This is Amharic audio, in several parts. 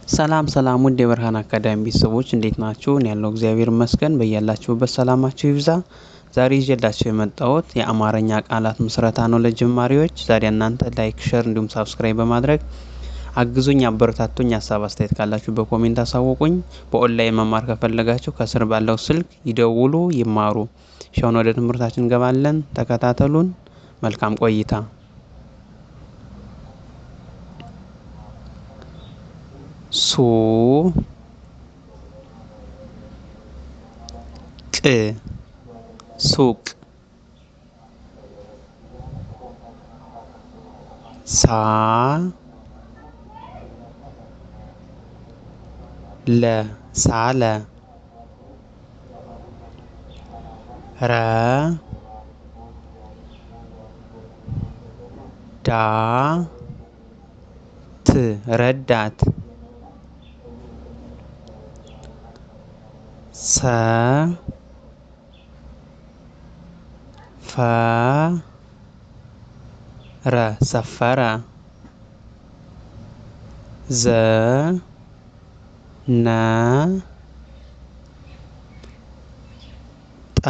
ሰላም ሰላም ውድ የብርሃን አካዳሚ ቤተሰቦች እንዴት ናችሁ? እኔ ያለው እግዚአብሔር ይመስገን። በያላችሁበት ሰላማችሁ ይብዛ። ዛሬ ይዤላችሁ የመጣሁት የአማርኛ ቃላት ምስረታ ነው ለጀማሪዎች። ዛሬ እናንተ ላይክ፣ ሼር እንዲሁም ሳብስክራይብ በማድረግ አግዙኝ፣ አበረታቱኝ። ሀሳብ አስተያየት ካላችሁ በኮሜንት አሳውቁኝ። በኦንላይን መማር ከፈለጋችሁ ከስር ባለው ስልክ ይደውሉ፣ ይማሩ። ሻውን ወደ ትምህርታችን እንገባለን። ተከታተሉን። መልካም ቆይታ። ሱ ቅ ሱቅ ሳ ለ ሳለ ረ ዳ ት ረዳት ሰ ፈ ረ ሰፈረ ዘ ነ ጠ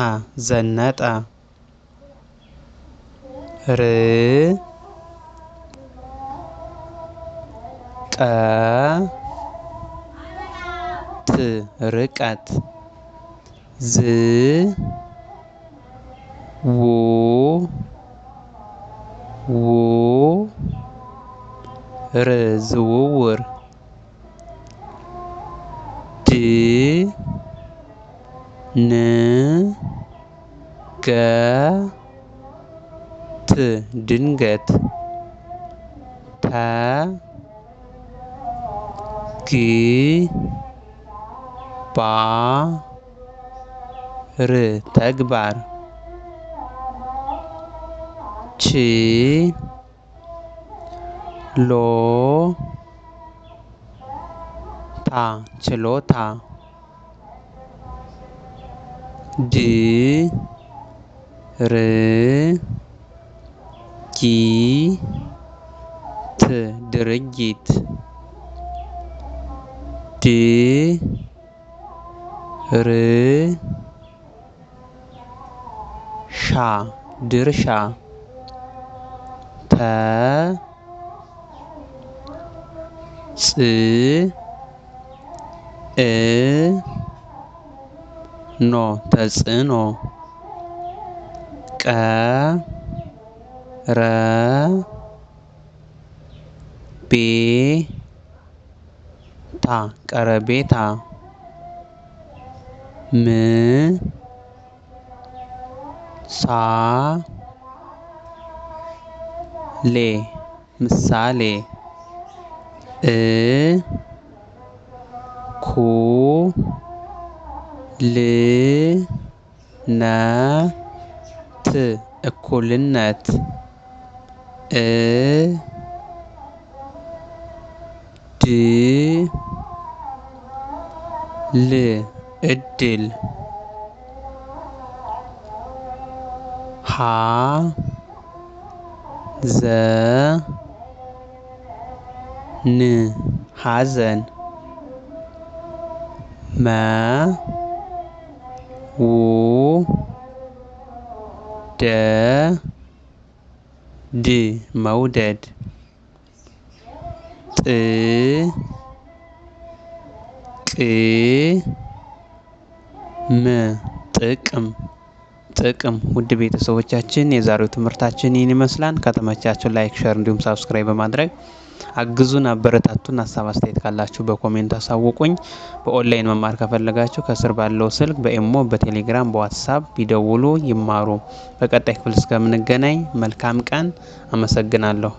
ዘነጠ ር ቀ ት ርቀት ዝ ው ር ዝውውር ድ ን ገ ት ድንገት ተ ግ ባ ር ተግባር ች ሎ ታ ችሎታ ድ ር ጊ ት ድርጊት ድ ር ሻ ድርሻ ተ ጽ እ ኖ ተጽዕኖ ቀ ረ ቤ ታ ቀረቤታ ም ሳ ሌ ምሳሌ እ ኩ ል ነ ት እኩልነት እ ድ ል እድል ሀ ዘ ን ሐዘን መ ው ደ ድ መውደድ ጥ ቅ ም ጥቅም ውድ ቤተሰቦቻችን የዛሬው ትምህርታችን ይህን ይመስላል። ከተመቻችሁ ላይክ፣ ሼር እንዲሁም ሳብስክራይብ በማድረግ አግዙን፣ አበረታቱን። ሀሳብ አስተያየት ካላችሁ በኮሜንት አሳውቁኝ። በኦንላይን መማር ከፈለጋችሁ ከስር ባለው ስልክ በኢሞ፣ በቴሌግራም፣ በዋትሳፕ ይደውሉ፣ ይማሩ። በቀጣይ ክፍል እስከምንገናኝ መልካም ቀን። አመሰግናለሁ።